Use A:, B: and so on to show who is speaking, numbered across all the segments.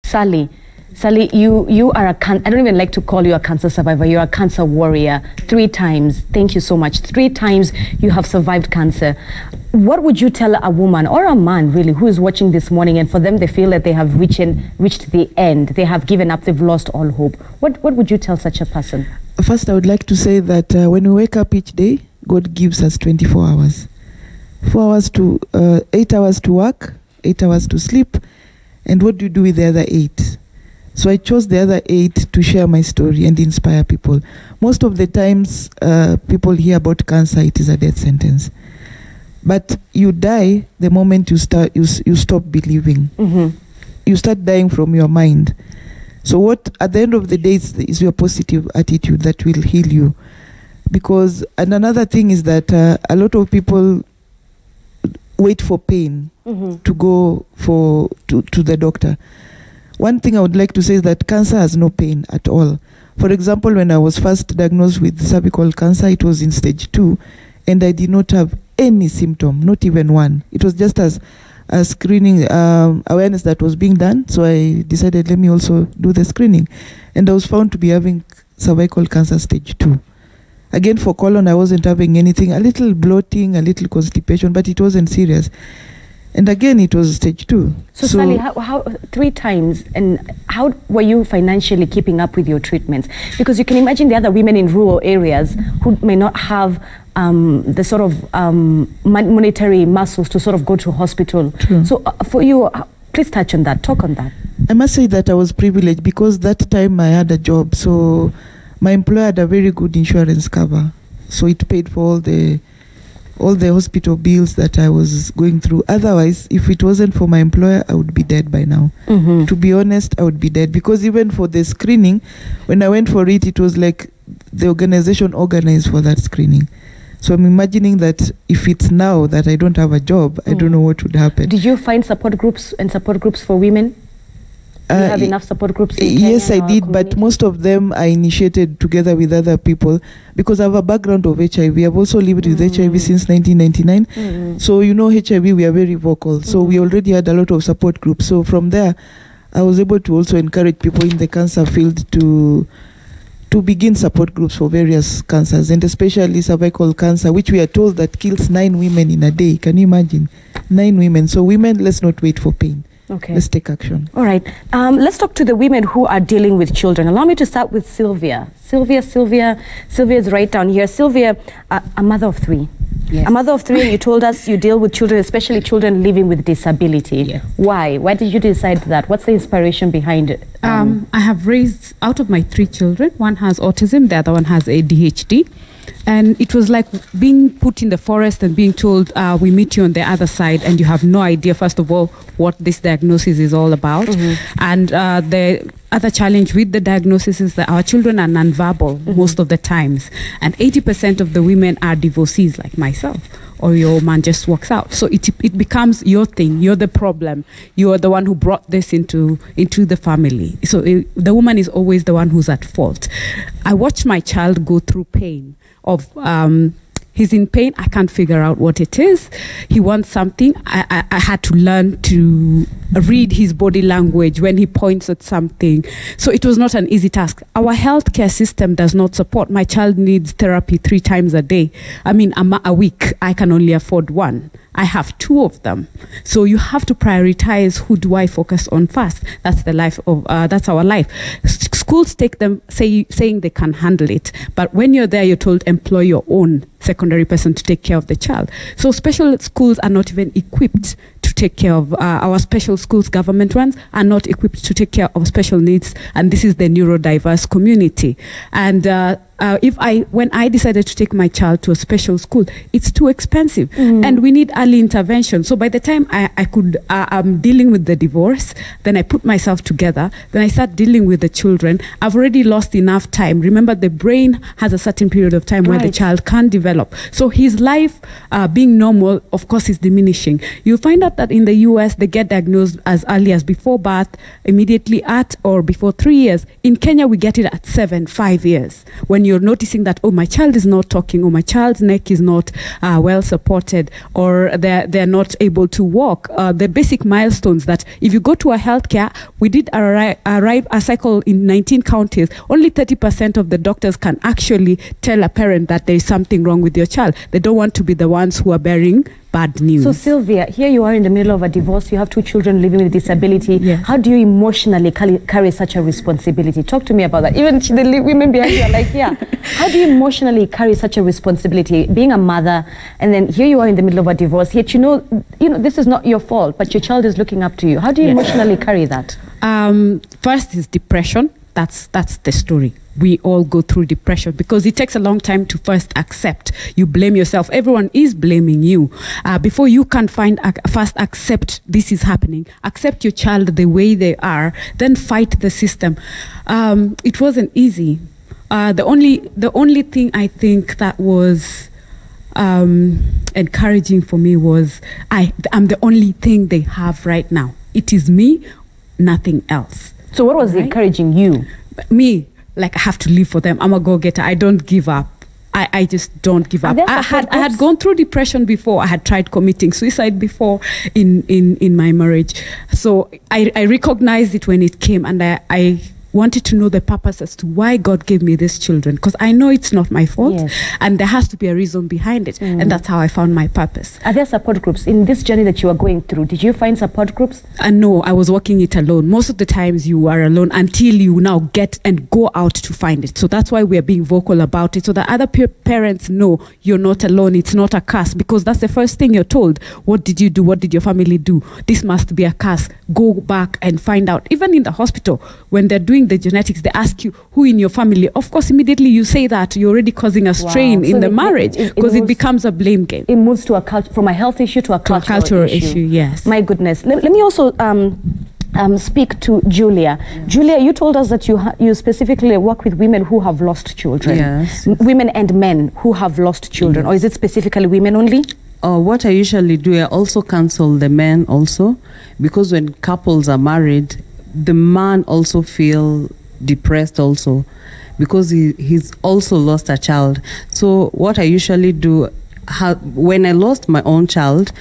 A: Sally, you are I don't even like to call you a cancer survivor. You're a cancer warrior 3 times. Thank you so much. 3 times you have survived cancer. What would you tell a woman or a man really who is watching this morning, and for them they feel that they have reached the end, they have given up, they've lost all hope? What would you tell such a person?
B: First, I would like to say that when we wake up each day, God gives us 24 hours. 8 hours to work, 8 hours to sleep, and what do you do with the other 8? So I chose the other 8 to share my story and inspire people. Most of the times, people hear about cancer, it is a death sentence. But you die the moment you stop believing. Mm-hmm. You start dying from your mind. So what, at the end of the day, is your positive attitude that will heal you. Because, and another thing is that a lot of people wait for pain to go to the doctor. One thing I would like to say is that cancer has no pain at all. For example, when I was first diagnosed with cervical cancer, it was in stage 2, and I did not have any symptom, not even one. It was just as a screening awareness that was being done, so I decided, let me also do the screening. And I was found to be having cervical cancer stage 2. Again, for colon, I wasn't having anything, a little bloating, a little constipation, but it wasn't serious. And again, it was stage 2.
A: So Sally, how 3 times, and how were you financially keeping up with your treatments? Because you can imagine the other women in rural areas who may not have the sort of monetary muscles to sort of go to hospital. True. So for you, please touch on that, talk on that.
B: I must say that I was privileged because that time I had a job. So my employer had a very good insurance cover. So it paid for all the hospital bills that I was going through. Otherwise, if it wasn't for my employer, I would be dead by now. Mm-hmm. To be honest, I would be dead. Because even for the screening, when I went for it, it was like the organization organized for that screening. So I'm imagining that if it's now that I don't have a job, I don't know what would happen.
A: Did you find support groups for women? Do you have enough support groups in Kenya?
B: Yes, I did, but most of them I initiated together with other people because I have a background of HIV. I've also lived with HIV since 1999. So, you know, HIV, we are very vocal. So we already had a lot of support groups. So from there, I was able to also encourage people in the cancer field to begin support groups for various cancers, and especially cervical cancer, which we are told that kills 9 women in a day. Can you imagine? 9 women. So women, let's not wait for pain. Okay. Let's take action.
A: All right. Let's talk to the women who are dealing with children. Allow me to start with Sylvia. Sylvia is right down here. Sylvia, a mother of 3. Yes. A mother of 3, and you told us you deal with children, especially children living with disability. Yes. Why? Why did you decide that? What's the inspiration behind it?
C: I have raised, out of my 3 children, one has autism, the other one has ADHD. And it was like being put in the forest and being told, we meet you on the other side, and you have no idea, first of all, what this diagnosis is all about. And the other challenge with the diagnosis is that our children are nonverbal most of the times. And 80% of the women are divorcees like myself, or your man just walks out. So it becomes your thing. You're the problem. You are the one who brought this into the family. So the woman is always the one who's at fault. I watched my child go through pain of he's in pain. I can't figure out what it is. He wants something. I had to learn to read his body language when he points at something. So it was not an easy task. Our healthcare system does not support. My child needs therapy 3 times a day. I mean, a week. I can only afford 1. I have 2 of them. So you have to prioritize, who do I focus on first? That's the life of, that's our life. Schools take them saying they can handle it. But when you're there, you're told employ your own secondary person to take care of the child. So special schools are not even equipped to take care of our special schools. Government ones are not equipped to take care of special needs. And this is the neurodiverse community. And when I decided to take my child to a special school, it's too expensive, and we need early intervention. So by the time I'm dealing with the divorce, then I put myself together, then I start dealing with the children. I've already lost enough time. Remember, the brain has a certain period of time where the child can't develop. So his life being normal, of course, is diminishing. You'll find out that in the US, they get diagnosed as early as before birth, immediately at or before 3 years. In Kenya, we get it at 5 years, when you're noticing that, oh, my child is not talking, or my child's neck is not well supported, or they're not able to walk, the basic milestones that if you go to a healthcare, we did a cycle in 19 counties, only 30% of the doctors can actually tell a parent that there is something wrong with your child. They don't want to be the ones who are bearing bad news. So
A: Sylvia, here you are in the middle of a divorce. You have 2 children living with disability.
C: Yes.
A: How do you emotionally carry such a responsibility? Talk to me about that. Even the women behind you are like, yeah. How do you emotionally carry such a responsibility, being a mother, and then here you are in the middle of a divorce, yet you know this is not your fault, but your child is looking up to you. How do you emotionally carry that?
C: First is depression. That's the story. We all go through depression because it takes a long time to first accept. You blame yourself. Everyone is blaming you. Before you can first accept this is happening, accept your child the way they are, then fight the system. It wasn't easy. The only thing I think that was encouraging for me was I'm the only thing they have right now. It is me, nothing else.
A: So what was encouraging you?
C: Me, like I have to live for them. I'm a go-getter. I don't give up. I just don't give up. I had gone through depression before. I had tried committing suicide before in my marriage. So I recognized it when it came, and I wanted to know the purpose as to why God gave me these children, because I know it's not my fault, and there has to be a reason behind it, and that's how I found my purpose.
A: Are there support groups in this journey that you are going through? Did you find support groups?
C: No, I was working it alone. Most of the times you are alone until you now get and go out to find it. So that's why we are being vocal about it, so that other parents know you're not alone. It's not a curse, because that's the first thing you're told. What did you do? What did your family do? This must be a curse. Go back and find out. Even in the hospital, when they're doing the genetics, they ask you who in your family. Of course, immediately you say that, you're already causing a strain in the marriage, because it becomes a blame game.
A: It moves to from a health issue to a cultural issue.
C: Yes.
A: My goodness. Let me also speak to Julia. Julia, you told us that you specifically work with women who have lost children.
D: Yes.
A: Women and men who have lost children. Or is it specifically women only?
D: What I usually do, I also counsel the men also, because when couples are married, the man also feel depressed also, because he's also lost a child. So what I usually do, when I lost my own child,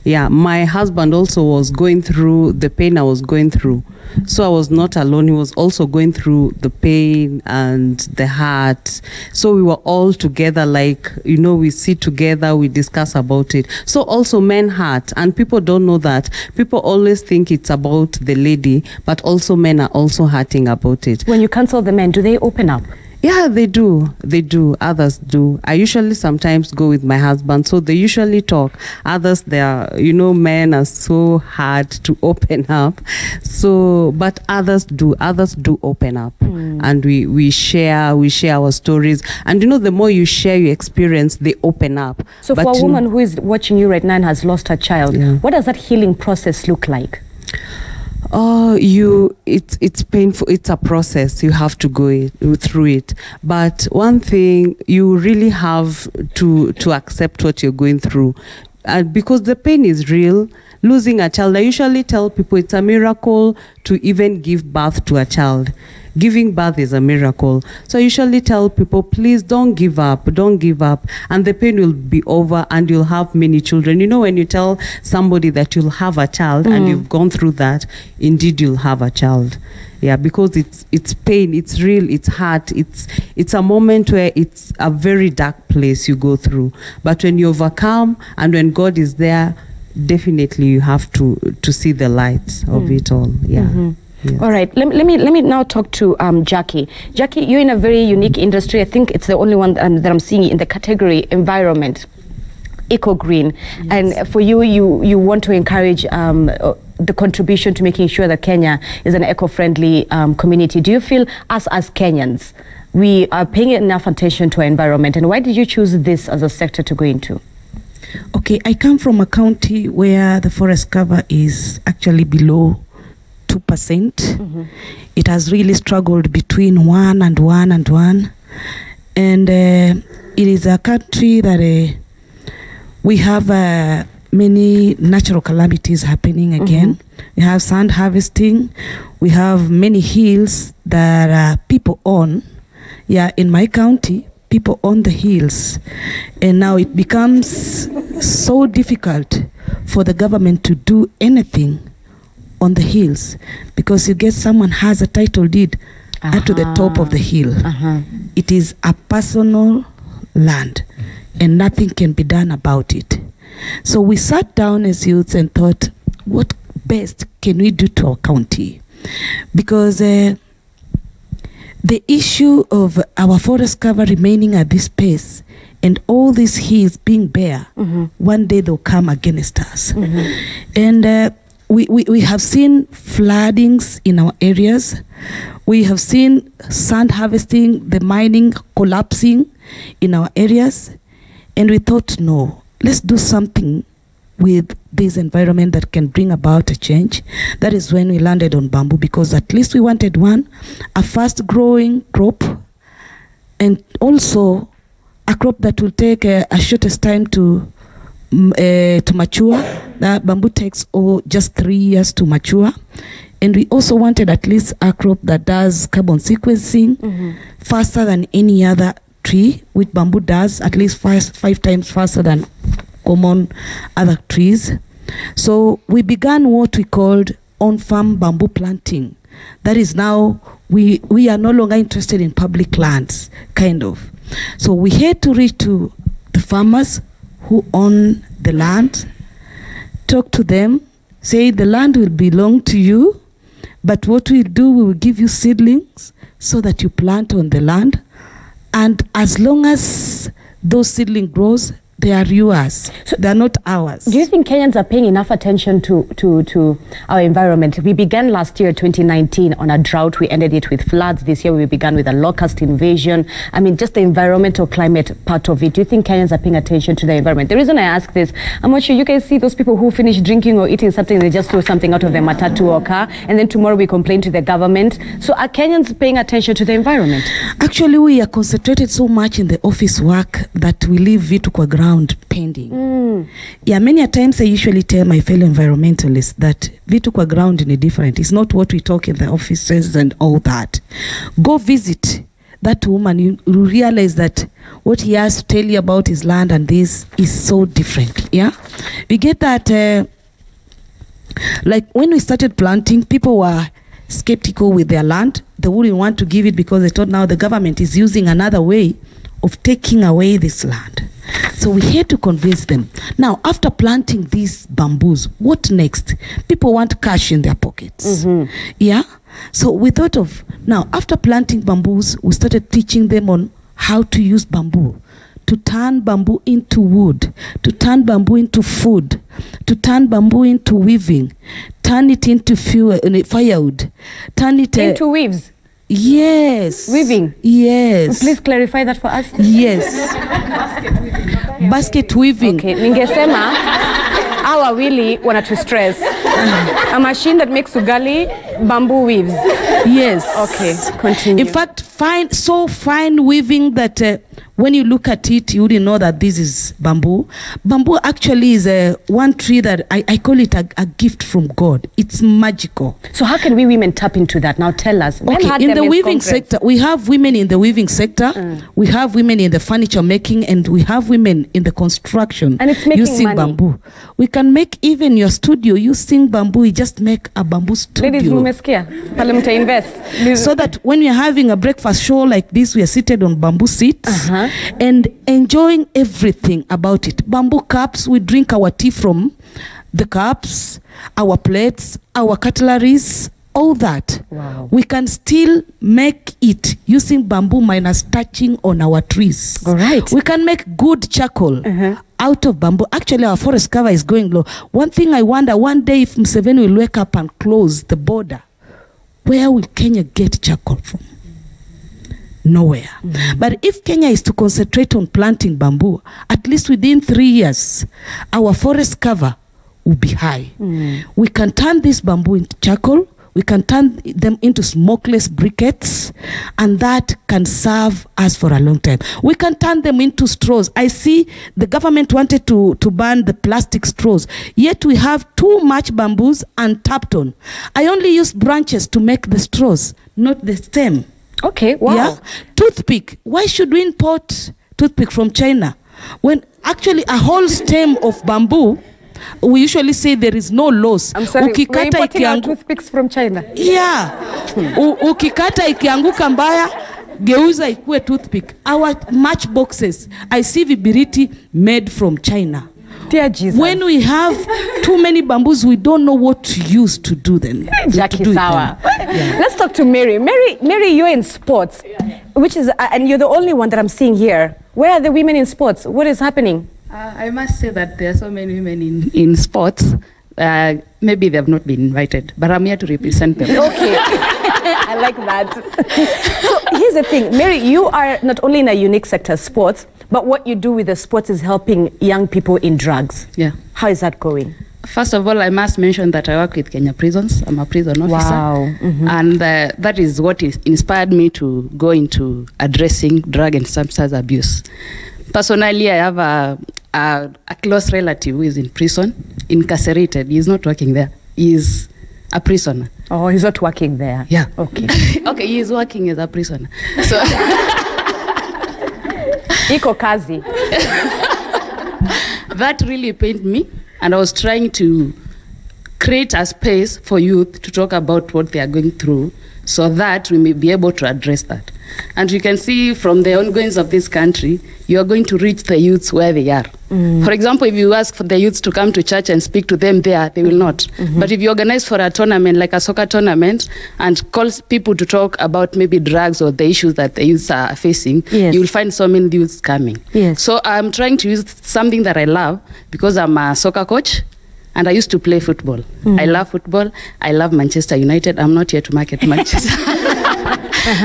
D: my husband also was going through the pain I was going through. So I was not alone. He was also going through the pain and the hurt. So we were all together, like, we sit together, we discuss about it. So also men hurt, and people don't know that. People always think it's about the lady, but also men are also hurting about it.
A: When you counsel the men, do they open up?
D: Yeah, they do. They do. Others do. I usually sometimes go with my husband, so they usually talk. Others, men are so hard to open up. So, but others do. Others do open up, and we share our stories. And the more you share your experience, they open up.
A: So, for a woman who is watching you right now and has lost her child, what does that healing process look like?
D: It's painful. It's a process. You have to go through it. But one thing, you really have to accept what you're going through, because the pain is real. Losing a child, I usually tell people it's a miracle to even give birth to a child. Giving birth is a miracle. So I usually tell people, please don't give up. Don't give up. And the pain will be over, and you'll have many children. When you tell somebody that you'll have a child and you've gone through that, indeed you'll have a child. Yeah, because it's pain, it's real, it's hard, it's a moment where it's a very dark place you go through. But when you overcome, and when God is there, definitely you have to see the light of it all. Yeah. Yes.
A: All right, let me now talk to Jackie. Jackie, you're in a very unique industry. I think it's the only one that I'm seeing in the category environment, eco-green. Yes. And for you want to encourage the contribution to making sure that Kenya is an eco-friendly community. Do you feel as Kenyans, we are paying enough attention to our environment? And why did you choose this as a sector to go into?
E: Okay, I come from a county where the forest cover is actually below 2%. It has really struggled between 1 and 1 and 1. And it is a country that we have many natural calamities happening again. We have sand harvesting. We have many hills that people own. Yeah, in my county, people own the hills, and now it becomes so difficult for the government to do anything on the hills, because you get someone has a title deed to the top of the hill. It is a personal land, and nothing can be done about it. So we sat down as youths and thought, what best can we do to our county? Because the issue of our forest cover remaining at this pace and all these hills being bare, one day they'll come against us. And we have seen floodings in our areas. We have seen sand harvesting, the mining collapsing in our areas. And we thought, no, let's do something with this environment that can bring about a change. That is when we landed on bamboo, because at least we wanted a fast growing crop, and also a crop that will take a shortest time to mature. That bamboo takes just 3 years to mature. And we also wanted at least a crop that does carbon sequencing faster than any other tree, which bamboo does at least 5 times faster than common other trees. So we began what we called on-farm bamboo planting. That is now, we are no longer interested in public lands, kind of. So we had to reach to the farmers who own the land, talk to them, say the land will belong to you, but what we'll do, we will give you seedlings so that you plant on the land. And as long as those seedlings grows, they are yours. So they are not ours. Do
A: you think Kenyans are paying enough attention to our environment? We began last year, 2019, on a drought. We ended it with floods. This year we began with a locust invasion. I mean, just the environmental climate part of it. Do you think Kenyans are paying attention to the environment? The reason I ask this, I'm not sure you guys see those people who finish drinking or eating something, they just throw something out of their matatu or car, and then tomorrow we complain to the government. So are Kenyans paying attention to the environment?
E: Actually, we are concentrated so much in the office work that we leave vitu kwa ground pending. Yeah, many a times I usually tell my fellow environmentalists that vitu kwa ground is different. It's not what we talk in the offices and all that. Go visit that woman, you realize that what he has to tell you about his land and this is so different. Yeah, we get that like when we started planting, people were skeptical with their land. They wouldn't want to give it because they thought now the government is using another way of taking away this land. So we had to convince them. Now, after planting these bamboos, what next? People want cash in their pockets. Yeah? So we thought of, now, after planting bamboos, we started teaching them on how to use bamboo, to turn bamboo into wood, to turn bamboo into food, to turn bamboo into weaving, turn it into fuel, firewood, turn it
A: into weaves.
E: Yes.
A: Weaving?
E: Yes.
A: Please clarify that for us.
E: Yes. Basket weaving.
A: Okay, ningesema hawa wili wanatu stress. A machine that makes ugali, bamboo weaves.
E: Yes.
A: Okay, continue.
E: In fact, fine weaving that when you look at it, you wouldn't know that this is bamboo. Bamboo actually is one tree that I call it a gift from God. It's magical.
A: So how can we women tap into that? Now tell us.
E: Okay, in the weaving sector, we have women in the weaving sector, we have women in the furniture making, and we have women in the construction
A: and it's making
E: using
A: money.
E: Bamboo. We can make even your studio using bamboo. You just make a bamboo studio.
A: Ladies, mumesikia? Pale mta invest.
E: So that when we're having a breakfast show like this, we are seated on bamboo seats and enjoying everything about it. Bamboo cups, we drink our tea from the cups, our plates, our cutleries, all that.
A: Wow.
E: We can still make it using bamboo minus touching on our trees.
A: All right.
E: We can make good charcoal out of bamboo. Actually, our forest cover is going low. One thing I wonder, one day if Museveni will wake up and close the border, where will Kenya get charcoal from? Nowhere. But if Kenya is to concentrate on planting bamboo, at least within 3 years, our forest cover will be high. We can turn this bamboo into charcoal. We can turn them into smokeless briquettes, and that can serve us for a long time. We can turn them into straws. I see the government wanted to ban the plastic straws, yet we have too much bamboos and tapped on. I only use branches to make the straws, not the stem.
A: Okay, wow.
E: Yeah. Toothpick. Why should we import toothpick from China? When actually a whole stem of bamboo, we usually say there is no loss.
A: I'm sorry, we're importing our toothpicks from China.
E: Yeah. Ukikata ikianguka mbaya, geuza ikue toothpick. Our matchboxes, I see vibiriti made from China.
A: Dear Jesus.
E: When we have too many bamboos, we don't know what to use to do them.
A: Jackie Sawa. Yeah. Let's talk to Mary. Mary, you're in sports, which is, and you're the only one that I'm seeing here. Where are the women in sports? What is happening?
F: I must say that there are so many women in sports. Maybe they have not been invited, but I'm here to represent them.
A: Okay. I like that. So here's the thing. Mary, you are not only in a unique sector, sports, but what you do with the sports is helping young people in drugs.
F: Yeah.
A: How is that going?
F: First of all, I must mention that I work with Kenya Prisons. I'm a prison officer.
A: Wow. Mm-hmm.
F: And that is what inspired me to go into addressing drug and substance abuse. Personally, I have a close relative who is in prison, incarcerated. He's not working there. He's a prisoner.
A: Oh, he's not working there.
F: Yeah.
A: Okay.
F: Okay, he is working as a prisoner. So
A: Iko kazi.
F: That really pained me, and I was trying to create a space for youth to talk about what they are going through so that we may be able to address that. And you can see from the ongoings of this country, you are going to reach the youths where they are. For example, if you ask for the youths to come to church and speak to them there, they will not. But if you organize for a tournament, like a soccer tournament, and call people to talk about maybe drugs or the issues that the youths are facing,
A: yes,
F: you will find so many youths coming.
A: Yes.
F: So I'm trying to use something that I love, because I'm a soccer coach and I used to play football. I love football. I love Manchester United. I'm not here to market Manchester.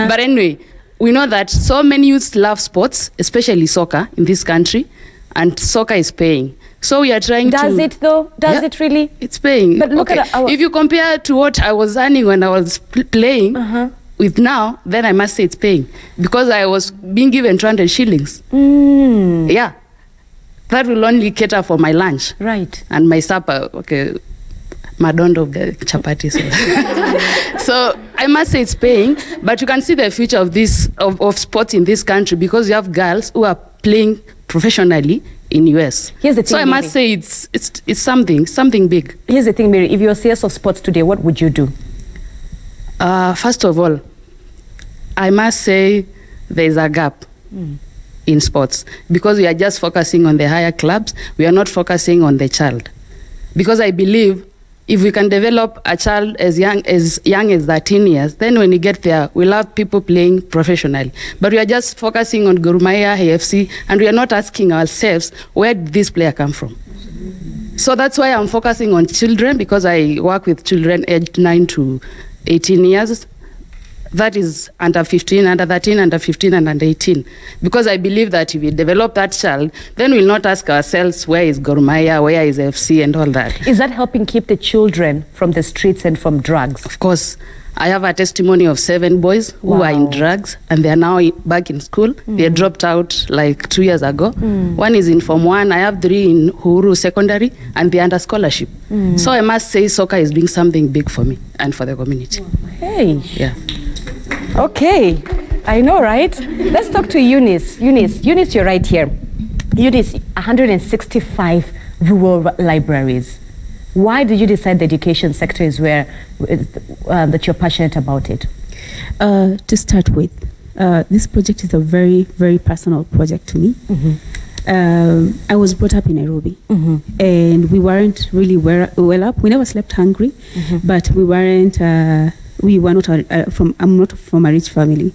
F: But anyway, we know that so many youths love sports, especially soccer in this country, and soccer is paying. So we are trying to...
A: Does it though? Does it really?
F: It's paying.
A: But look at our...
F: If you compare to what I was earning when I was playing with now, then I must say it's paying. Because I was being given 200 shillings. Yeah. That will only cater for my lunch.
A: Right.
F: And my supper, okay, madondo of the chapatis. So I must say it's paying, but you can see the future of this of sports in this country, because you have girls who are playing professionally in US.
A: Here's the thing,
F: so I must say it's something big.
A: Here's the thing, Mary. If you're CS of sports today, what would you do?
F: First of all, I must say there's a gap in sports, because we are just focusing on the higher clubs. We are not focusing on the child, because I believe if we can develop a child as young as 13 years, then when you get there, we'll have people playing professionally. But we are just focusing on Gor Mahia, AFC, and we are not asking ourselves, where did this player come from? So that's why I'm focusing on children, because I work with children aged 9 to 18 years. That is under 15, under 13, under 15, and under 18. Because I believe that if we develop that child, then we'll not ask ourselves, where is Gor Mahia, where is FC, and all that.
A: Is that helping keep the children from the streets and from drugs?
F: Of course. I have a testimony of 7 boys who are in drugs, and they are now back in school. They dropped out like 2 years ago. One is in Form 1. I have 3 in Huru Secondary, and they're under scholarship. So I must say soccer is doing something big for me and for the community.
A: Hey.
F: Yeah.
A: Okay, I know, right? Let's talk to Eunice. Eunice, you're right here. Eunice, 165 rural libraries. Why did you decide the education sector is where that you're passionate about it?
G: To start with, this project is a very, very personal project to me. I was brought up in Nairobi, and we weren't really well up. We never slept hungry, but we weren't. We were not I'm not from a rich family.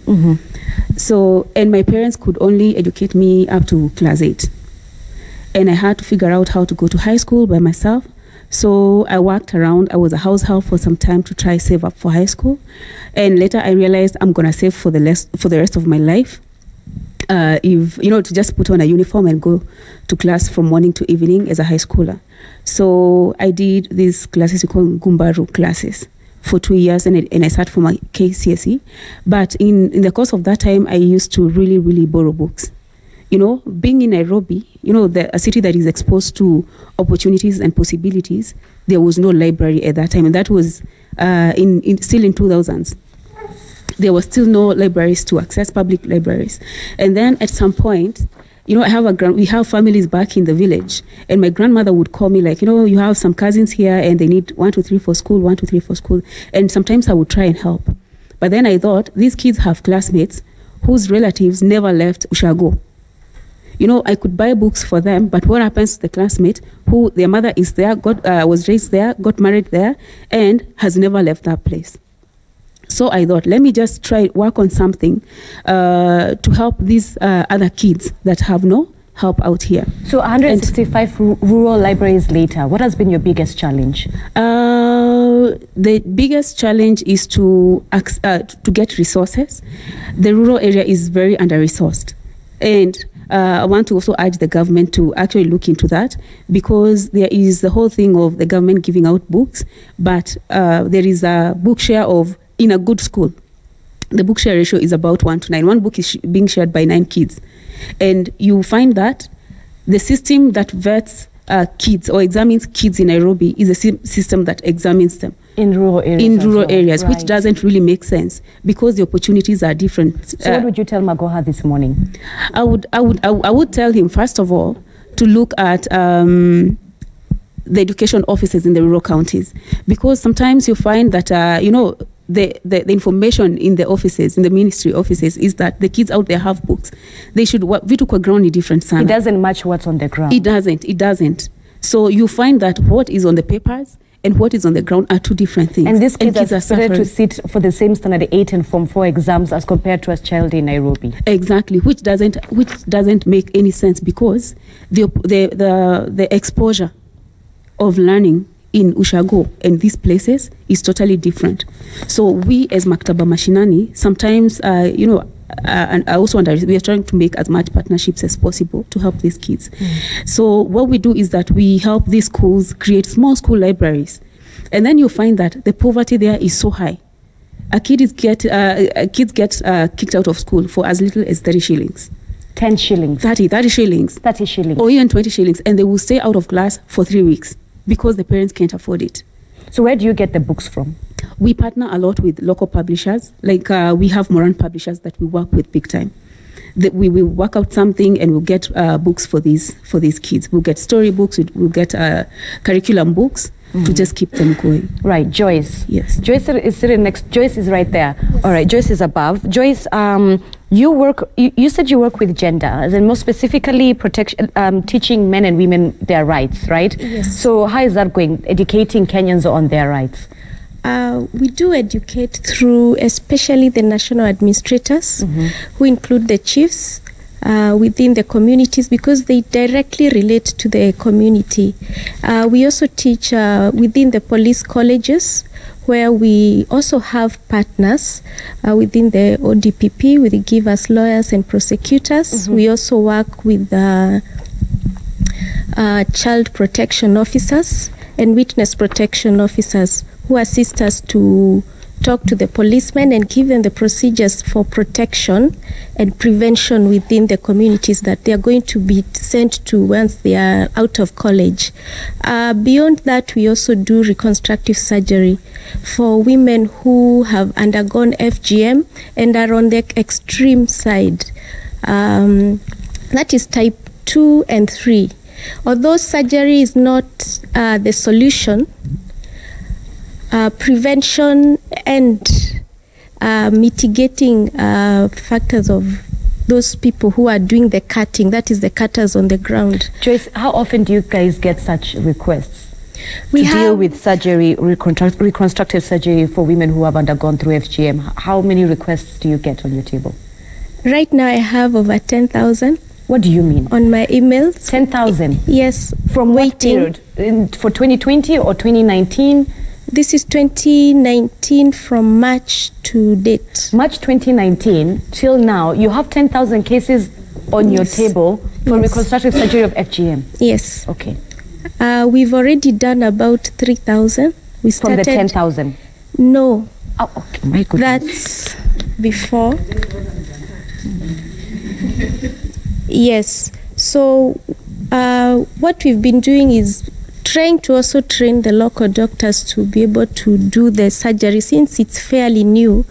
G: So, and my parents could only educate me up to class 8. And I had to figure out how to go to high school by myself. So I worked around. I was a house help for some time to try save up for high school. And later I realized I'm gonna save for the rest of my life. If you know, to just put on a uniform and go to class from morning to evening as a high schooler. So I did these classes we call Gumbaru classes for 2 years, and I sat for my KCSE. But in the course of that time, I used to really, really borrow books. You know, being in Nairobi, you know, a city that is exposed to opportunities and possibilities, there was no library at that time, and that was still in 2000s. there was still no libraries to access, public libraries. And then at some point, you know, we have families back in the village, and my grandmother would call me like, you know, you have some cousins here and they need 1, 2, 3 for school, 1, 2, 3 for school. And sometimes I would try and help. But then I thought, these kids have classmates whose relatives never left Ushago. You know, I could buy books for them, but what happens to the classmate who their mother is there, was raised there, got married there, and has never left that place? So I thought, let me just try work on something to help these other kids that have no help out here.
A: So 165 rural libraries later, what has been your biggest challenge?
G: The biggest challenge is to get resources. The rural area is very under-resourced. And I want to also urge the government to actually look into that, because there is the whole thing of the government giving out books, but there is a book share of, in a good school, the book share ratio is about 1 to 9. One book is being shared by 9 kids. And you find that the system that vets kids or examines kids in Nairobi is a system that examines them.
A: In rural areas.
G: In rural
A: well.
G: areas,
A: Right.
G: which doesn't really make sense because the opportunities are different.
A: So what would you tell Magoha this morning?
G: I would tell him, first of all, to look at the education offices in the rural counties, because sometimes you find that you know, the information in the offices, in the ministry offices, is that the kids out there have books. They should vitu kwa ground ni different sana.
A: It doesn't match what's on the ground.
G: It doesn't. So you find that what is on the papers and what is on the ground are two different things.
A: And these kids are
G: suffering
A: to sit for the same standard 8 and Form 4 exams as compared to a child in Nairobi.
G: Exactly, which doesn't make any sense, because the exposure of learning in Ushago and these places is totally different. So we as Maktaba Mashinani sometimes, you know, and I also wonder, we are trying to make as much partnerships as possible to help these kids. So what we do is that we help these schools create small school libraries. And then you find that the poverty there is so high. Kids get kicked out of school for as little as 30 shillings.
A: 10 shillings.
G: 30 shillings.
A: 30 shillings.
G: Or even 20 shillings. And they will stay out of class for 3 weeks because the parents can't afford it.
A: So where do you get the books from?
G: We partner a lot with local publishers. Like we have Moran publishers that we work with big time. We will work out something and we'll get books for these kids. We'll get story books, we'll get curriculum books to just keep them going.
A: Right, Joyce.
G: Yes.
A: Joyce is sitting next. Joyce is right there. All right, Joyce is above. Joyce, you said you work with gender, and more specifically teaching men and women their rights, right?
H: Yes.
A: So how is that going, educating Kenyans on their rights?
H: We do educate through especially the national administrators, who include the chiefs within the communities, because they directly relate to the community. We also teach within the police colleges, where we also have partners within the ODPP, with give us lawyers and prosecutors. We also work with child protection officers and witness protection officers, who assist us to talk to the policemen and give them the procedures for protection and prevention within the communities that they are going to be sent to once they are out of college. Beyond that, we also do reconstructive surgery for women who have undergone FGM and are on the extreme side. That is type 2 and 3. Although surgery is not the solution, prevention and mitigating factors of those people who are doing the cutting, that is the cutters on the ground.
A: Joyce, how often do you guys get such requests to deal with surgery, reconstructive surgery for women who have undergone through FGM? How many requests do you get on your table?
H: Right now I have over 10,000.
A: What do you mean?
H: On my emails.
A: 10,000?
H: Yes.
A: From what period? For 2020 or 2019?
H: This is 2019 from March to date.
A: March 2019 till now, you have 10,000 cases on your table for reconstructive surgery of FGM?
H: Yes.
A: Okay.
H: We've already done about 3,000. We started
A: from the 10,000?
H: No.
A: Oh, okay. My goodness.
H: That's before. Yes. So what we've been doing is trying to also train the local doctors to be able to do the surgery since it's fairly new.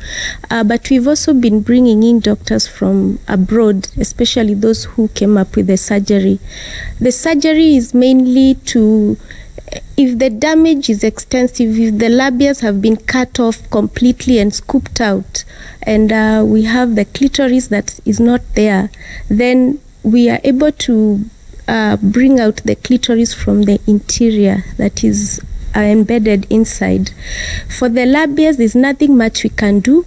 H: But we've also been bringing in doctors from abroad, especially those who came up with the surgery. The surgery is mainly to, if the damage is extensive, if the labias have been cut off completely and scooped out, and we have the clitoris that is not there, then we are able to bring out the clitoris from the interior that is embedded inside. For the labias, there's nothing much we can do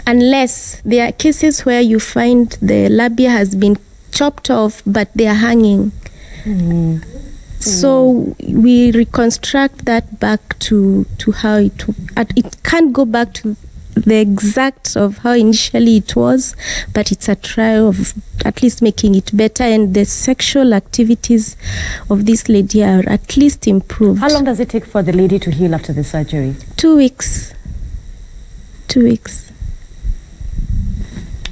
H: unless there are cases where you find the labia has been chopped off but they are hanging. So we reconstruct that back to how it can't go back to the exact of how initially it was, but it's a trial of at least making it better, and the sexual activities of this lady are at least improved.
A: How long does it take for the lady to heal after the surgery?
H: 2 weeks. 2 weeks.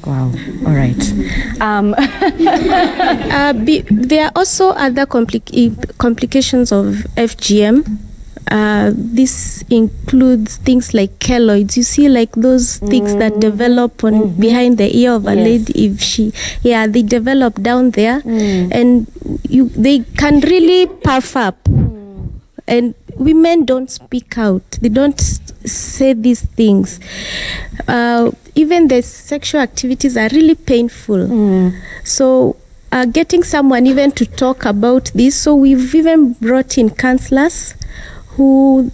A: Wow. All right.
H: There are also other complications of FGM. This includes things like keloids. You see, like those things that develop on behind the ear of a lady. If they develop down there, and they can really puff up. And women don't speak out. They don't say these things. Even the sexual activities are really painful. So getting someone even to talk about this. So we've even brought in counselors who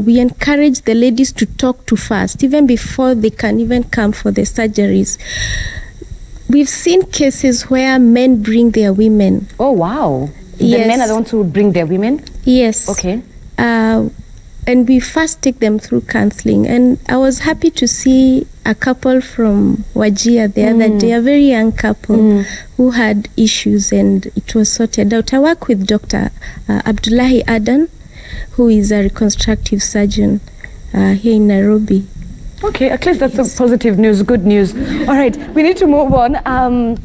H: we encourage the ladies to talk to first, even before they can even come for the surgeries. We've seen cases where men bring their women.
A: Oh, wow. The men are the ones who bring their women?
H: Yes.
A: Okay.
H: And we first take them through counseling. And I was happy to see a couple from Wajir the other day, a very young couple who had issues, and it was sorted out. I work with Dr. Abdullahi Adan, who is a reconstructive surgeon here in Nairobi.
A: Okay, at least that's a positive news, good news. All right, we need to move on.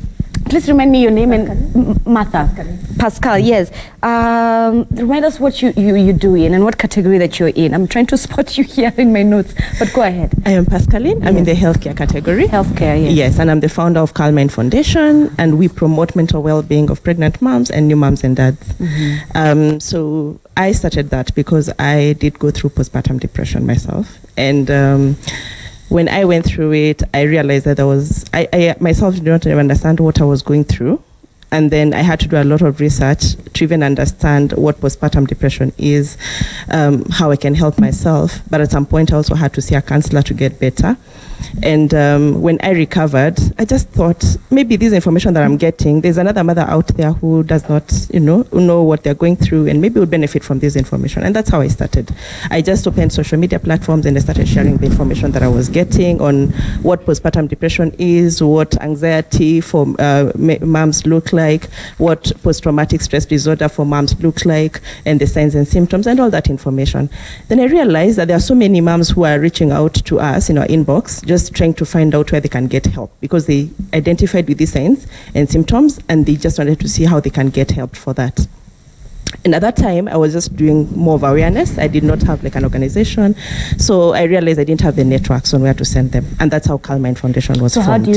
A: Please remind me your name and Martha. Pascal, yes. Remind us what you do in and what category that you're in. I'm trying to spot you here in my notes, but go ahead.
I: I am Pascaline. I'm in the healthcare category.
A: Healthcare, yes.
I: Yes, and I'm the founder of Calmine Foundation, and we promote mental well-being of pregnant moms and new moms and dads. So I started that because I did go through postpartum depression myself, and when I went through it, I realized that I myself did not even understand what I was going through. And then I had to do a lot of research to even understand what postpartum depression is, how I can help myself. But at some point, I also had to see a counselor to get better. And when I recovered, I just thought, maybe this information that I'm getting, there's another mother out there who does not, know what they're going through, and maybe would benefit from this information. And that's how I started. I just opened social media platforms and I started sharing the information that I was getting on what postpartum depression is, what anxiety for moms look like, what post-traumatic stress disorder for moms look like, and the signs and symptoms, and all that information. Then I realized that there are so many moms who are reaching out to us in our inbox, just trying to find out where they can get help, because they identified with these signs and symptoms, and they just wanted to see how they can get help for that. And at that time, I was just doing more of awareness. I did not have like an organization. So I realized I didn't have the networks on where to send them. And that's how Calmine Foundation was formed.
A: So how do you